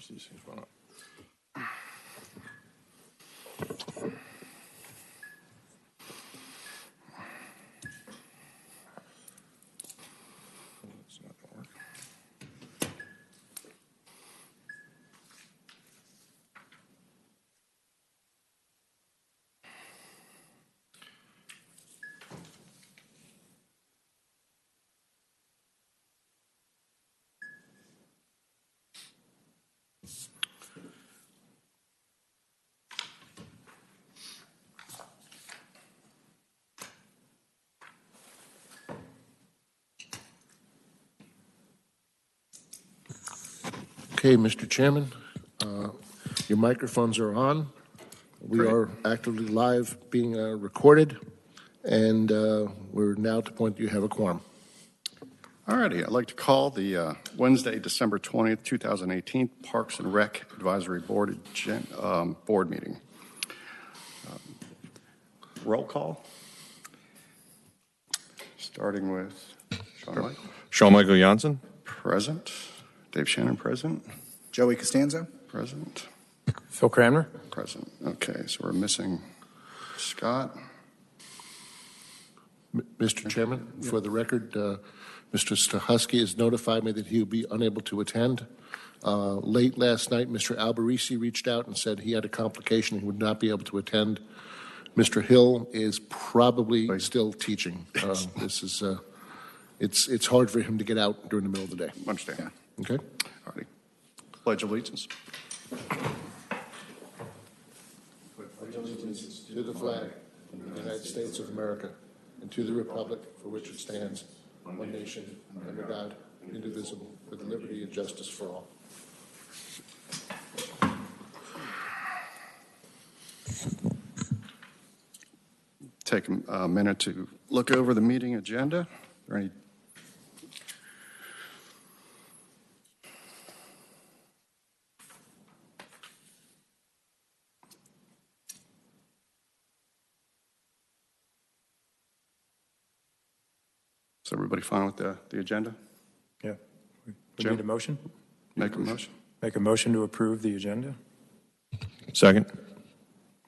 These things run up. It's not gonna work. Okay, Mr. Chairman, your microphones are on. We Great. are actively live being recorded, and we're now at the point that you have a quorum. All righty. I'd like to call the Wednesday, December 20th, 2018 Parks and Rec Advisory Board board meeting. Roll call. Starting with Sean Michael. Sean Michael Janssen. Present. Dave Shannon, present. Joey Costanzo. Present. Phil Cranmer. Present. Okay, so we're missing Scott. Mr. Chairman, for the record, Mr. Stahusky has notified me that he will be unable to attend. Late last night, Mr. Alberisi reached out and said he had a complication. He would not be able to attend. Mr. Hill is probably still teaching. This is it's hard for him to get out during the middle of the day. Understand. Okay. All righty. Pledge allegiance. Pledge allegiance to the flag of the United States of America and to the republic for which it stands, one nation, under God, indivisible, with liberty and justice for all. Take a minute to look over the meeting agenda. Are there any Is everybody fine with the agenda? Yeah. We Jim? need a motion. Make a motion. Make a motion to approve the agenda. Second.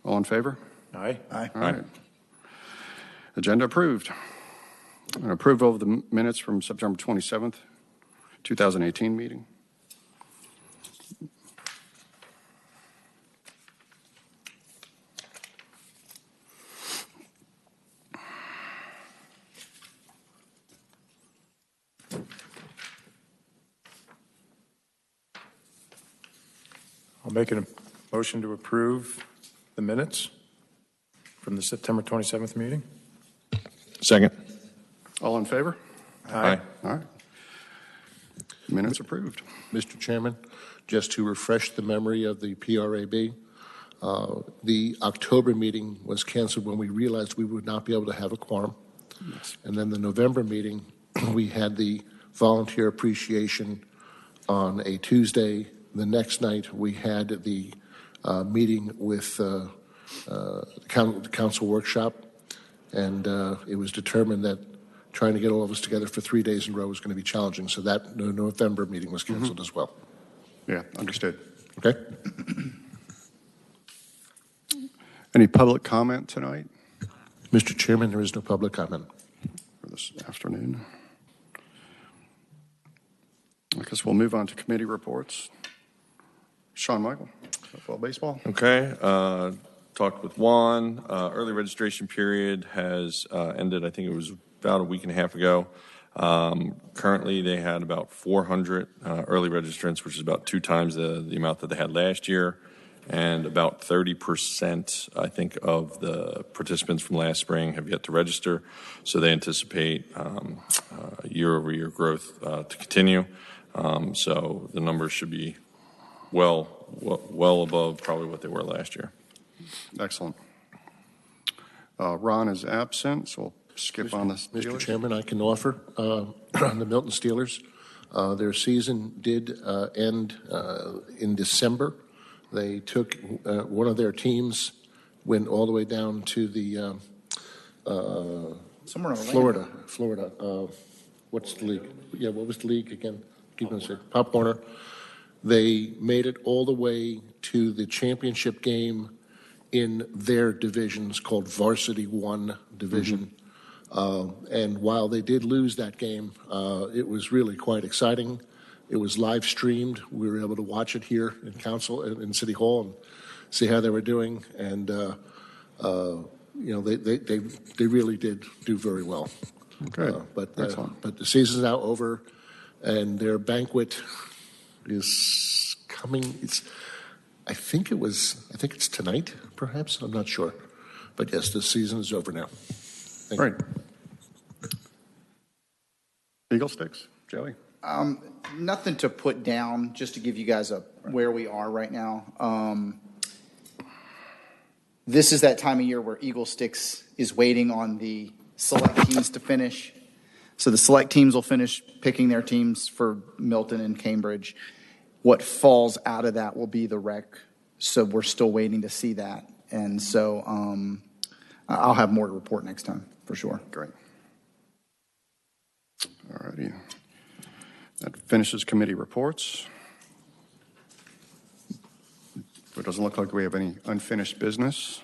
All in favor? Aye. Aye. All right. Agenda approved. And approval of the minutes from September 27th, 2018 meeting. I'll make a motion to approve the minutes from the September 27th meeting. Second. All in favor? Aye. All right. Minutes approved. Mr. Chairman, just to refresh the memory of the PRAB, the October meeting was canceled when we realized we would not be able to have a quorum. Yes. And then the November meeting, we had the volunteer appreciation on a Tuesday. The next night, we had the meeting with the council workshop, and it was determined that trying to get all of us together for 3 days in a row was going to be challenging. So that November meeting was canceled as well. Yeah, understood. Okay? Any public comment tonight Mr. Chairman, there is no public comment. for this afternoon? I guess we'll move on to committee reports. Sean Michael, football, baseball. Okay. Talked with Juan. Early registration period has ended. I think it was about a week and a half ago. Currently, they had about 400 early registrants, which is about 2 times the amount that they had last year. And about 30%, I think, of the participants from last spring have yet to register. So they anticipate year-over-year growth to continue. So the numbers should be well above probably what they were last year. Excellent. Ron is absent, so we'll skip on this. Mr. Chairman, I can offer on the Milton Steelers. Their season did end in December. They took one of their teams, went all the way down to the Somewhere in Orlando. Florida. What's the league? Yeah, what was the league again? Keep on saying Pop Warner. They made it all the way to the championship game in their divisions called Varsity One Division. And while they did lose that game, it was really quite exciting. It was live streamed. We were able to watch it here in council, in City Hall, and see how they were doing. And they really did do very well. Good. But Excellent. the season's now over, and their banquet is coming. I think it's tonight, perhaps. I'm not sure, but yes, the season is over now. Thank Great. you. Eagle Sticks, Joey? Nothing to put down, just to give you guys where we are right now. This is that time of year where Eagle Sticks is waiting on the select teams to finish. So the select teams will finish picking their teams for Milton and Cambridge. What falls out of that will be the rec. So we're still waiting to see that. And so I'll have more to report next time, for sure. Great. All righty. That finishes committee reports. It doesn't look like we have any unfinished business.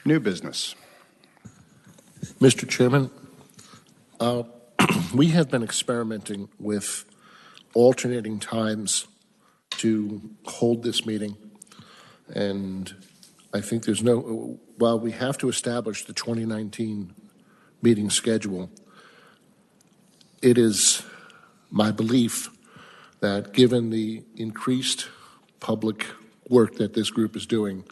New business. Mr. Chairman, we have been experimenting with alternating times to hold this meeting. And I think while we have to establish the 2019 meeting schedule, it is my belief that given the increased public work that this group is doing,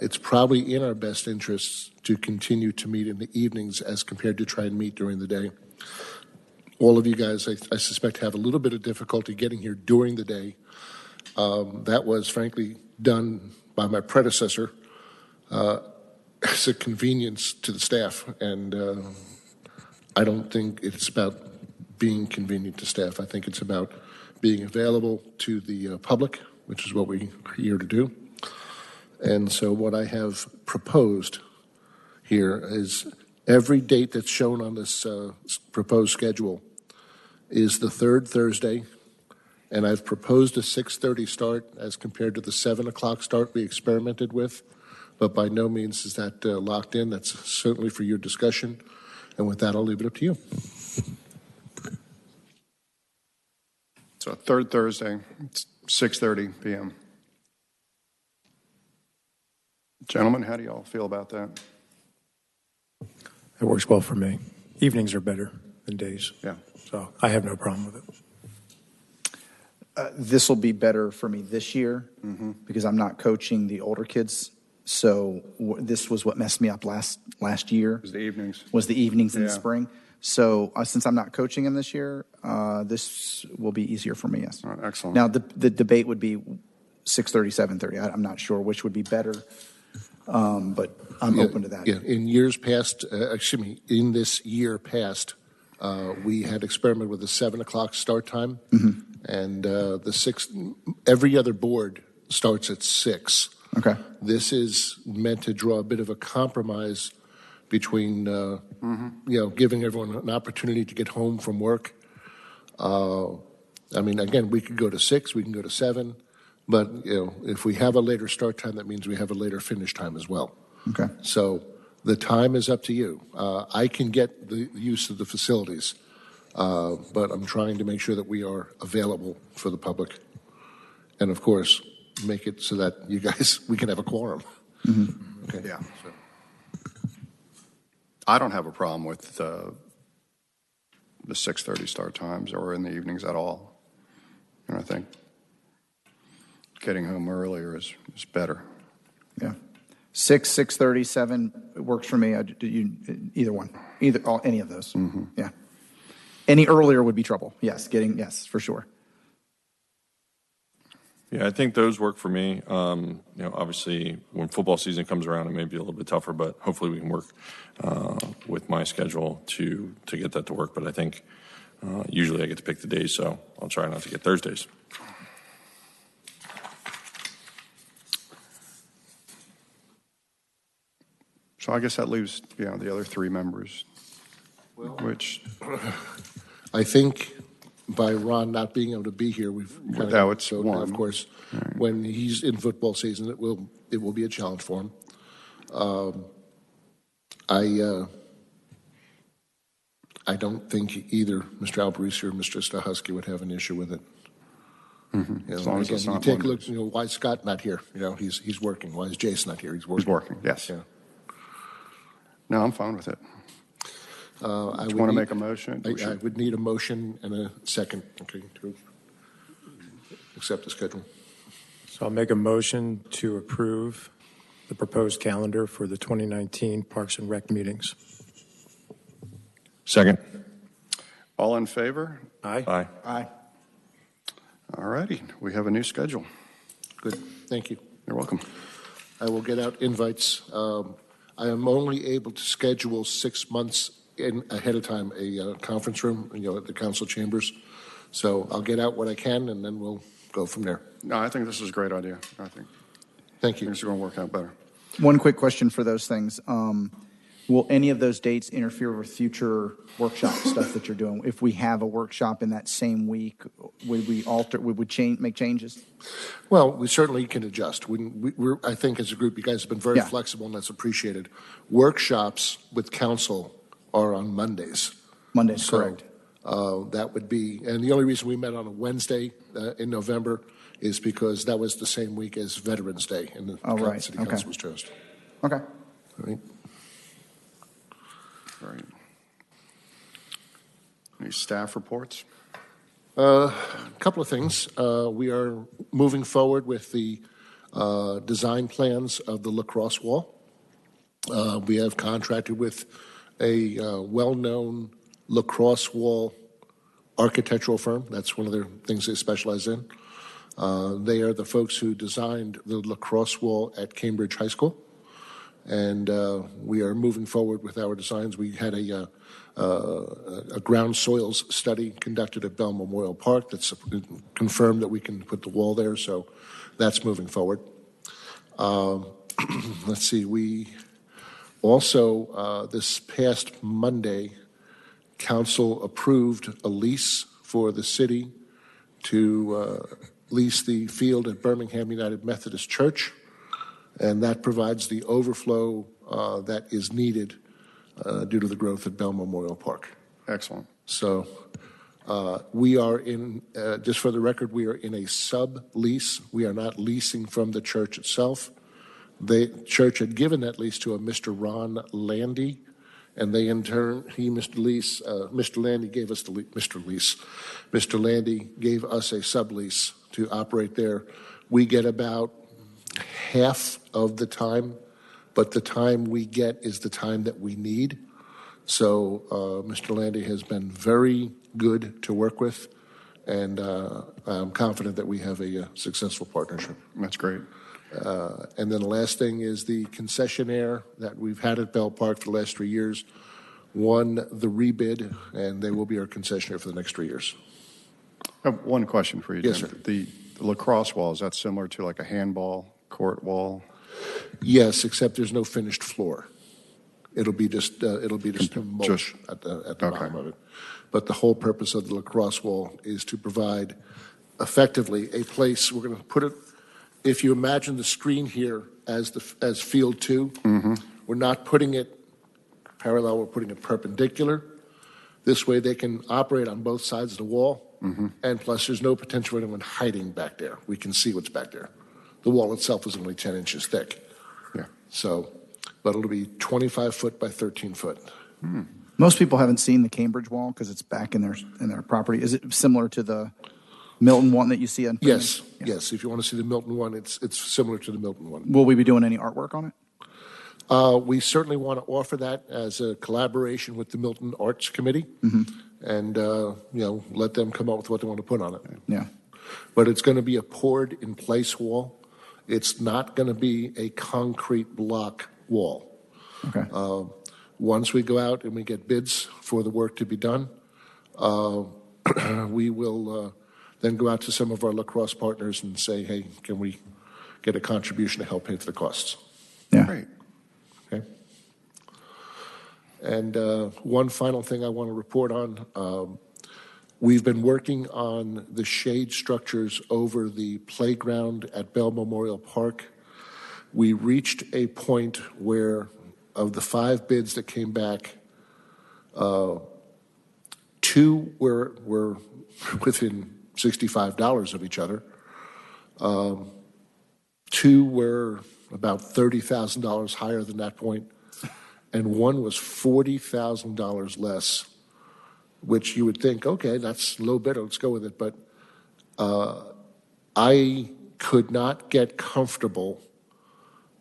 it's probably in our best interests to continue to meet in the evenings as compared to try and meet during the day. All of you guys, I suspect, have a little bit of difficulty getting here during the day. That was, frankly, done by my predecessor as a convenience to the staff, and I don't think it's about being convenient to staff. I think it's about being available to the public, which is what we're here to do. And so what I have proposed here is every date that's shown on this proposed schedule is the third Thursday, and I've proposed a 6:30 start as compared to the 7 o'clock start we experimented with, but by no means is that locked in. That's certainly for your discussion, and with that, I'll leave it up to you. So third Thursday, it's 6:30 p.m. Gentlemen, how do y'all feel about that? It works well for me. Evenings are better than days. Yeah. So I have no problem with it. This will be better for me this year because I'm not coaching the older kids. So this was what messed me up last year. It was the evenings. Was the evenings in the Yeah. spring. So since I'm not coaching them this year, this will be easier for me, yes. All right, excellent. Now, the debate would be 6:30, 7:30. I'm not sure which would be better, but I'm open to that. Yeah, in years past, in this year past, we had experimented with a 7 o'clock start time, and every other board starts at 6. Okay. This is meant to draw a bit of a compromise between, giving everyone an opportunity to get home from work. Again, we could go to 6, we can go to 7, but if we have a later start time, that means we have a later finish time as well. Okay. So the time is up to you. I can get the use of the facilities, but I'm trying to make sure that we are available for the public, and of course, make it so that we can have a quorum. Okay. Yeah. I don't have a problem with the 6:30 start times or in the evenings at all. And I think getting home earlier is better. Yeah. 6, 6:30, 7 works for me. Either one, any of those. Yeah. Any earlier would be trouble. Yes, for sure. Yeah, I think those work for me. Obviously, when football season comes around, it may be a little bit tougher, but hopefully we can work with my schedule to get that to work. But I think usually I get to pick the days, so I'll try not to get Thursdays. So I guess that leaves the other 3 members, which I think by Ron not being able to be here, we've kind Now of, it's so, one. of course, when he's in football season, it will be a challenge for him. I don't think either Mr. Alberisi or Mr. Stahusky would have an issue with it. You know, As long as again, it's you not take a look. Mondays. You know, why is Scott not here? You know, he's working. Why is Jason not here? He's working. He's working, yes. Yeah. No, I'm fine with it. I Do you would want to need- make a motion? We I should- would need a motion and a second, okay, to accept the schedule. So I'll make a motion to approve the proposed calendar for the 2019 Parks and Rec meetings. Second. All in favor? Aye. Aye. Aye. All righty, we have a new schedule. Good, thank you. You're welcome. I will get out invites. I am only able to schedule 6 months ahead of time a conference room, you know, at the council chambers. So I'll get out what I can, and then we'll go from there. No, I think this is a great idea. I think Thank you. things are going to work out better. One quick question for those things. Will any of those dates interfere with future workshop stuff that you're doing? If we have a workshop in that same week, would we alter, would we make changes? Well, we certainly can adjust. We're, I think as a group, you guys have been very Yeah. flexible, and that's appreciated. Workshops with council are on Mondays. Mondays, So, correct. that would be, and the only reason we met on a Wednesday in November is because that was the same week as Veterans Day, and the Oh, right. city Okay. council was chose. Okay. All right. Right. Any staff reports? A couple of things. We are moving forward with the design plans of the lacrosse wall. We have contracted with a well-known lacrosse wall architectural firm. That's one of their things they specialize in. They are the folks who designed the lacrosse wall at Cambridge High School. And we are moving forward with our designs. We had a ground soils study conducted at Bell Memorial Park that's confirmed that we can put the wall there, so that's moving forward. Let's see, we also, this past Monday, council approved a lease for the city to lease the field at Birmingham United Methodist Church, and that provides the overflow that is needed due to the growth at Bell Memorial Park. Excellent. So we are in, just for the record, we are in a sub-lease. We are not leasing from the church itself. The church had given that lease to a Mr. Ron Landy, and they in turn, Mr. Landy gave us the Mr. Landy gave us a sublease to operate there. We get about half of the time, but the time we get is the time that we need. So Mr. Landy has been very good to work with, and I'm confident that we have a successful partnership. That's great. And then the last thing is the concessionaire that we've had at Bell Park for the last 3 years won the rebid, and they will be our concessionaire for the next 3 years. I have one question for you, Jim. Yes, sir. The lacrosse wall, is that similar to like a handball court wall? Yes, except there's no finished floor. It'll be just a mulch Just- at the okay. bottom of it. But the whole purpose of the lacrosse wall is to provide effectively a place. We're going to put it. If you imagine the screen here as field 2, we're not putting it parallel. We're putting it perpendicular. This way, they can operate on both sides of the wall. And plus, there's no potential for anyone hiding back there. We can see what's back there. The wall itself is only 10 inches thick. Yeah. So, but it'll be 25 foot by 13 foot. Most people haven't seen the Cambridge wall because it's back in their property. Is it similar to the Milton one that you see on? Yes, Yeah. yes. If you want to see the Milton one, it's similar to the Milton one. Will we be doing any artwork on it? We certainly want to offer that as a collaboration with the Milton Arts Committee, and let them come up with what they want to put on it. Yeah. But it's going to be a poured in place wall. It's not going to be a concrete block wall. Okay. Once we go out and we get bids for the work to be done, we will then go out to some of our lacrosse partners and say, hey, can we get a contribution to help pay for the costs? Yeah. Great. Okay. And one final thing I want to report on. We've been working on the shade structures over the playground at Bell Memorial Park. We reached a point where, of the 5 bids that came back, 2 were within $65 of each other. 2 were about $30,000 higher than that point, and 1 was $40,000 less, which you would think, okay, that's a low bidder, let's go with it. But I could not get comfortable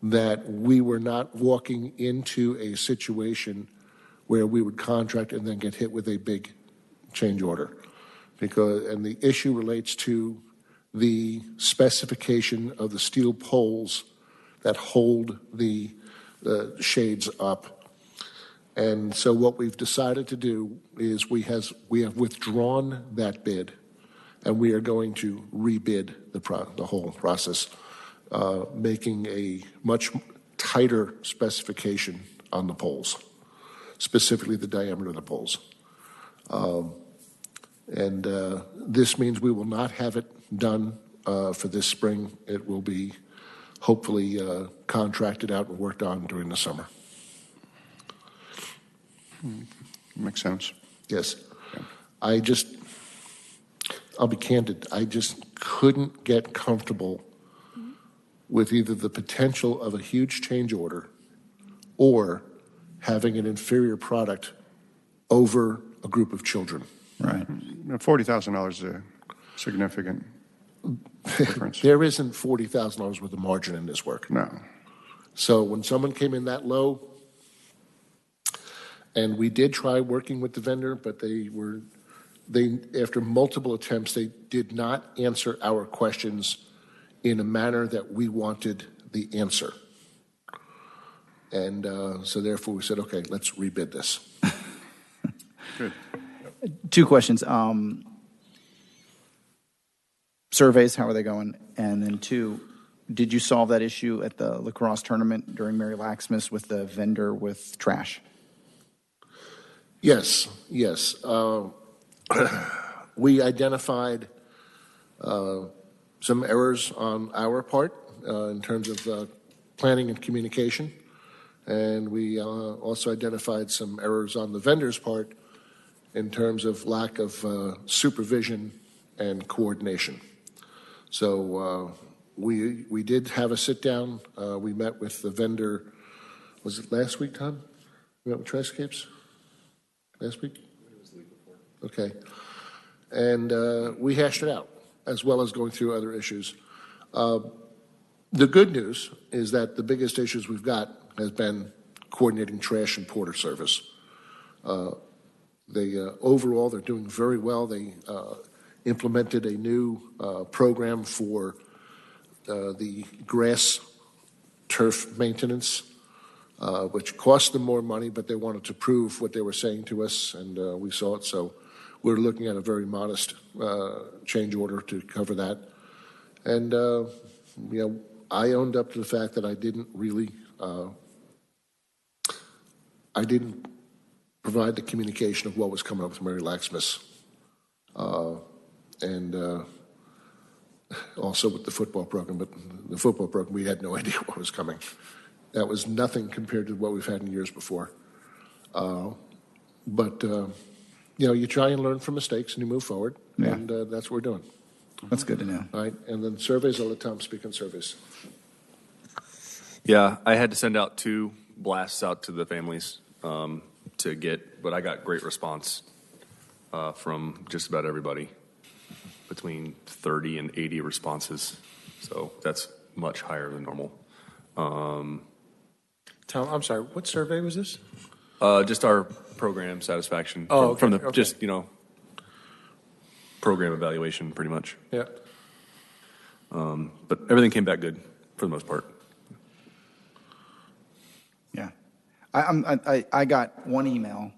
that we were not walking into a situation where we would contract and then get hit with a big change order. And the issue relates to the specification of the steel poles that hold the shades up. And so what we've decided to do is we have withdrawn that bid, and we are going to rebid the whole process, making a much tighter specification on the poles, specifically the diameter of the poles. And this means we will not have it done for this spring. It will be hopefully contracted out and worked on during the summer. Makes sense. Yes. I'll be candid, I just couldn't get comfortable with either the potential of a huge change order or having an inferior product over a group of children. Right. $40,000 is a significant difference. There isn't $40,000 worth of margin in this work. No. So when someone came in that low, and we did try working with the vendor, but they after multiple attempts, they did not answer our questions in a manner that we wanted the answer. And so therefore we said, okay, let's rebid this. Good. 2 questions. Surveys, how are they going? And then 2, did you solve that issue at the lacrosse tournament during Mary Laxmas with the vendor with trash? Yes. We identified some errors on our part in terms of planning and communication, and we also identified some errors on the vendor's part in terms of lack of supervision and coordination. So we did have a sit down. We met with the vendor. Was it last week, Tom? We met with Triscapes last week. It was the week before. Okay, and we hashed it out as well as going through other issues. The good news is that the biggest issues we've got has been coordinating trash and porter service. Overall, they're doing very well. They implemented a new program for the grass turf maintenance, which cost them more money, but they wanted to prove what they were saying to us, and we saw it. So we're looking at a very modest change order to cover that. And, I owned up to the fact that I didn't provide the communication of what was coming up with Mary Laxmas. And also with the football program, but the football program, we had no idea what was coming. That was nothing compared to what we've had in years before. But you try and learn from mistakes and you move forward, and that's what we're doing. That's good to know. All right, and then surveys, I'll let Tom speak on surveys. Yeah, I had to send out 2 blasts out to the families to get, but I got great response from just about everybody, between 30 and 80 responses. So that's much higher than normal. Tom, I'm sorry, what survey was this? Just our program satisfaction Oh, from okay, the okay. just program evaluation, pretty much. Yeah. But everything came back good for the most part. Yeah. I got one email,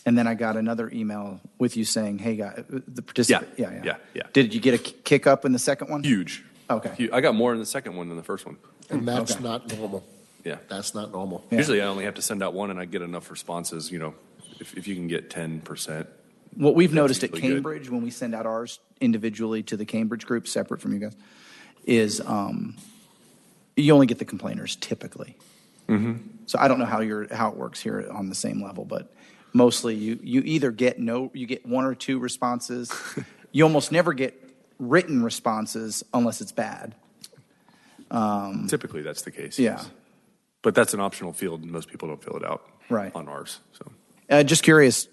and then I got another email with you saying, hey, guys, the participant. Yeah. Did you get a kick up in the second one? Huge. Okay. I got more in the second one than the first one. And that's Okay. not normal. Yeah. That's not normal. Yeah. Usually I only have to send out one and I get enough responses. If you can get 10%, What we've noticed at usually good. Cambridge, when we send out ours individually to the Cambridge group, separate from you guys, is you only get the complainers typically. So I don't know how it works here on the same level, but mostly you either get you get one or two responses. You almost never get written responses unless it's bad. Typically, that's the case. Yeah. Yes. But that's an optional field, and most people don't fill it out Right. on ours. So Just curious,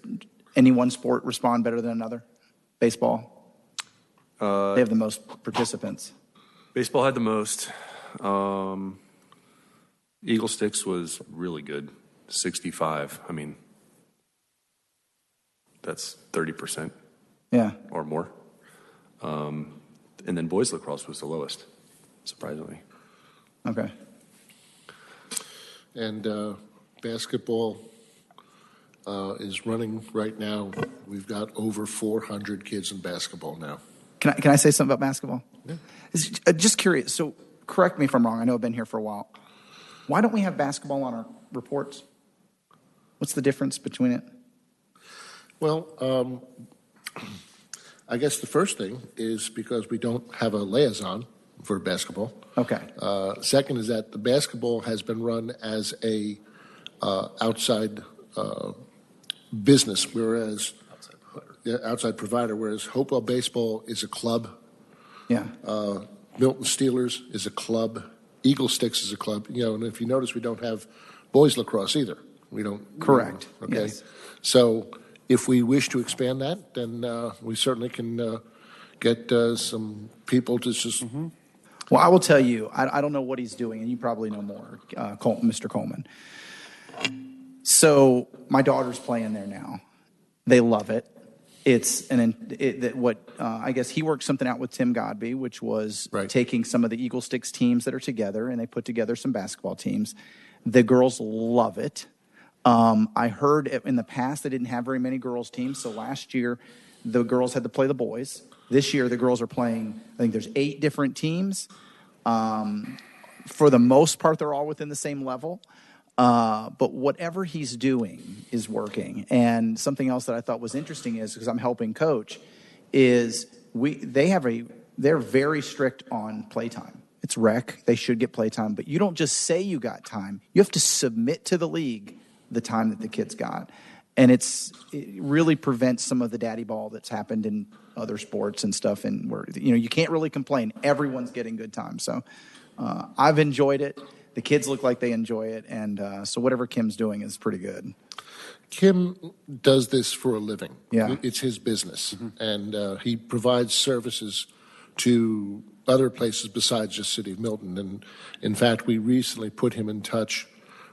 any one sport respond better than another? Baseball? They have the most participants. baseball had the most. Eagle Sticks was really good, 65. I mean, that's 30% Yeah. or more. And then boys lacrosse was the lowest, surprisingly. Okay. And basketball is running right now. We've got over 400 kids in basketball now. Can I say something about basketball? Yeah. Just curious. So correct me if I'm wrong. I know I've been here for a while. Why don't we have basketball on our reports? What's the difference between it? Well, I guess the first thing is because we don't have a liaison for basketball. Okay. Second is that the basketball has been run as a outside business, whereas outside provider, whereas Hopewell Baseball is a club. Yeah. Milton Steelers is a club. Eagle Sticks is a club. And if you notice, we don't have boys lacrosse either. We don't. Correct. Okay. Yes. So if we wish to expand that, then we certainly can get some people to just. Mm-hmm. Well, I will tell you, I don't know what he's doing, and you probably know more, Mr. Coleman. So my daughter's playing there now. They love it. It's I guess he worked something out with Tim Godby, which was Right. taking some of the Eagle Sticks teams that are together, and they put together some basketball teams. The girls love it. I heard in the past they didn't have very many girls teams, so last year the girls had to play the boys. This year the girls are playing, I think there's 8 different teams. For the most part, they're all within the same level. But whatever he's doing is working. And something else that I thought was interesting is, because I'm helping coach, is they're very strict on playtime. It's rec. They should get playtime. But you don't just say you got time. You have to submit to the league the time that the kids got. And it really prevents some of the daddy ball that's happened in other sports and stuff. And where, you can't really complain. Everyone's getting good time. So I've enjoyed it. The kids look like they enjoy it. And so whatever Kim's doing is pretty good. Kim does this for a living. Yeah. It's his business. Mm-hmm. And he provides services to other places besides just City of Milton. And in fact, we recently put him in touch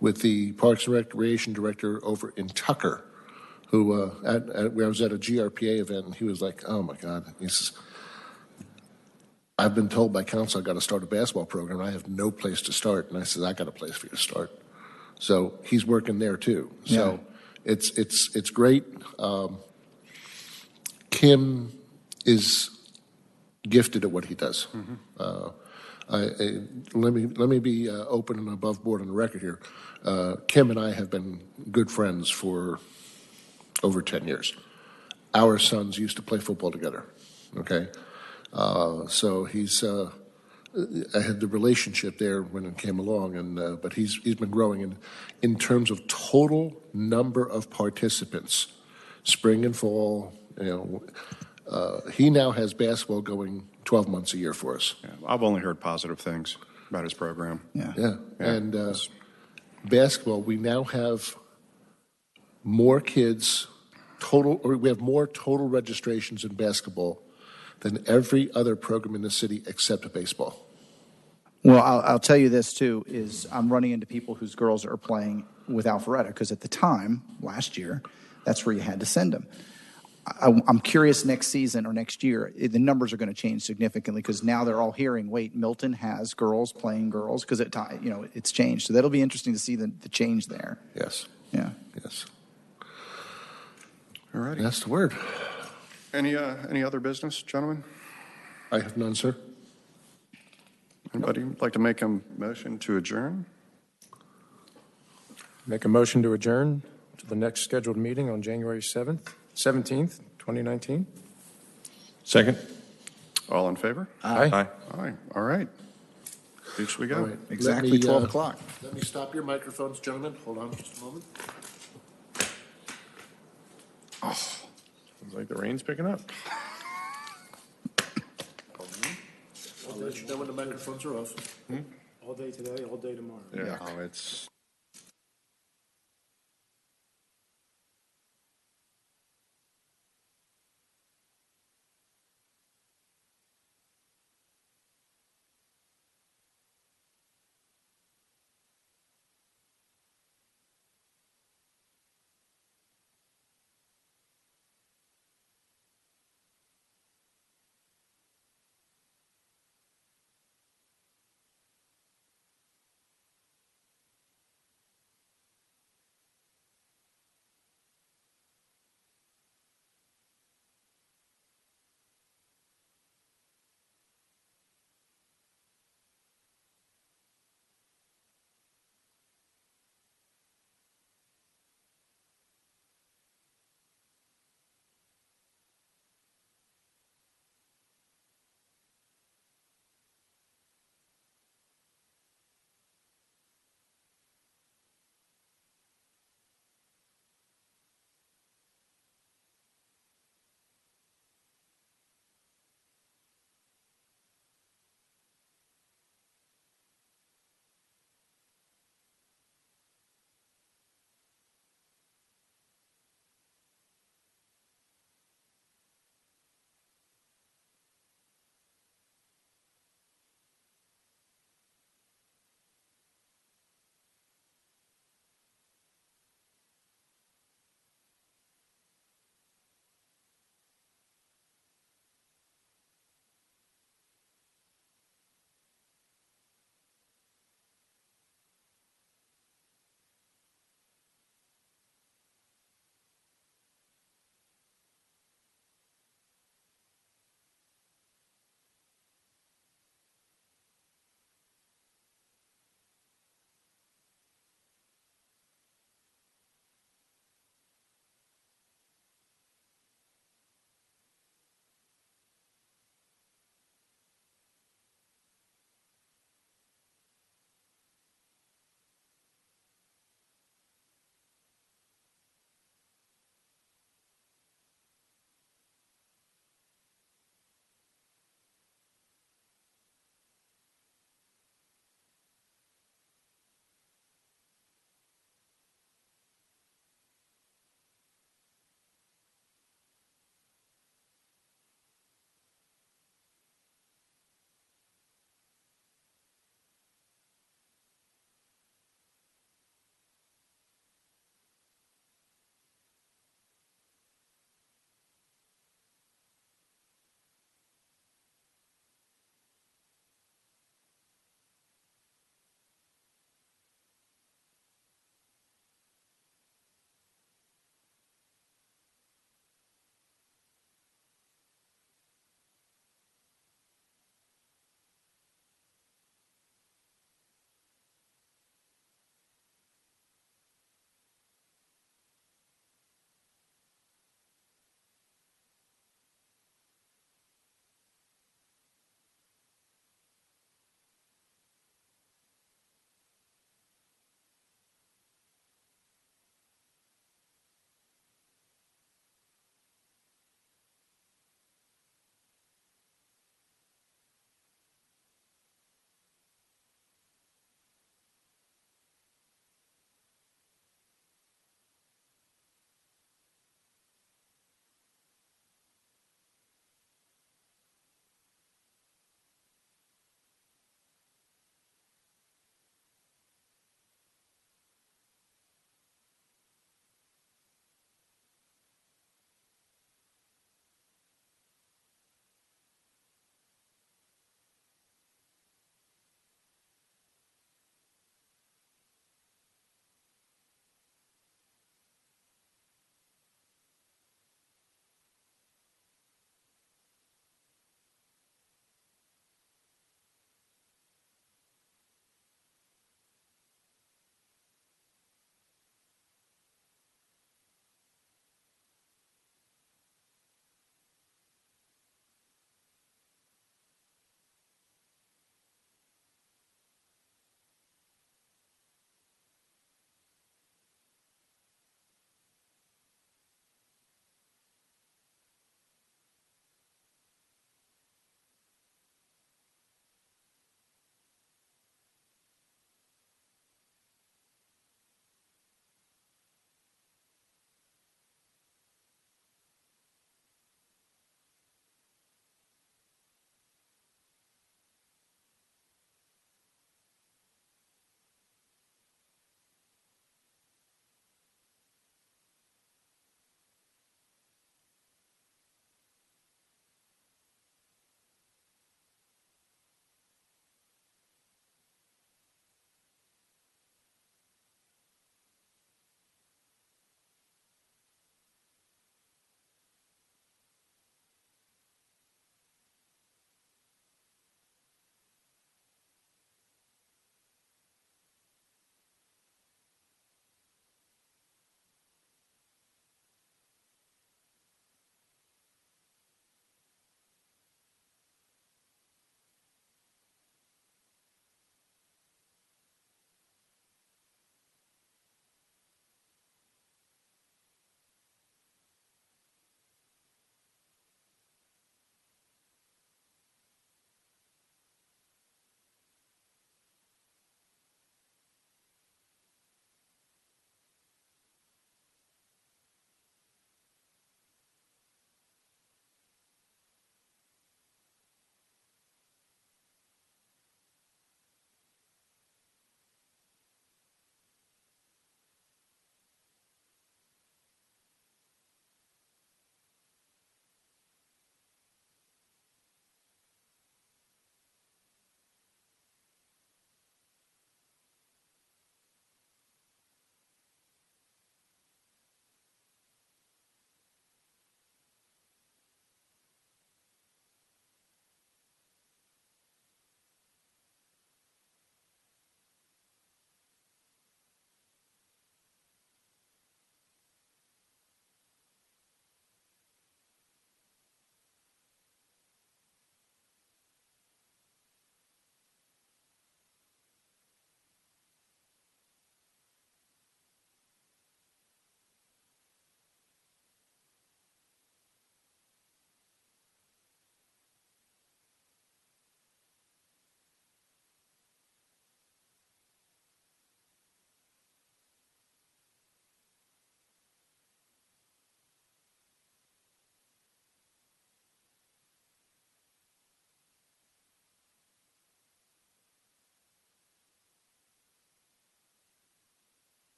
with the Parks and Recreation Director over in Tucker, who I was at a GRPA event, and he was like, "Oh my God," he says, "I've been told by council I got to start a basketball program. I have no place to start." And I said, "I got a place for you to start." So he's working there too. So it's great. Kim is gifted at what he does. Mm-hmm. Let me be open and above board on the record here. Kim and I have been good friends for over 10 years. Our sons used to play football together. Okay. So I had the relationship there when it came along, but he's been growing in terms of total number of participants, spring and fall. He now has basketball going 12 months a year for us. Yeah, I've only heard positive things about his program. Yeah. And basketball, we now have more kids we have more total registrations in basketball than every other program in the city except baseball. Well, I'll tell you this too, is I'm running into people whose girls are playing with Alpharetta, because at the time, last year, that's where you had to send them. I'm curious next season or next year, the numbers are going to change significantly, because now they're all hearing, wait, Milton has girls playing girls, because it's changed. So that'll be interesting to see the change there. Yes. Yeah. Yes. All righty. That's the word. Any other business, gentlemen? I have none, sir. Anybody like to make a motion to adjourn? Make a motion to adjourn to the next scheduled meeting on January 17th, 2019. Second? All in favor? Aye. Aye. All right. Beach we All go. right. Let Exactly me, 12 o'clock. Let me stop your microphones, gentlemen. Hold on just a moment. Sounds like the rain's picking up. I'll let you know when the microphones are off. All day today, all day tomorrow. Yeah, it's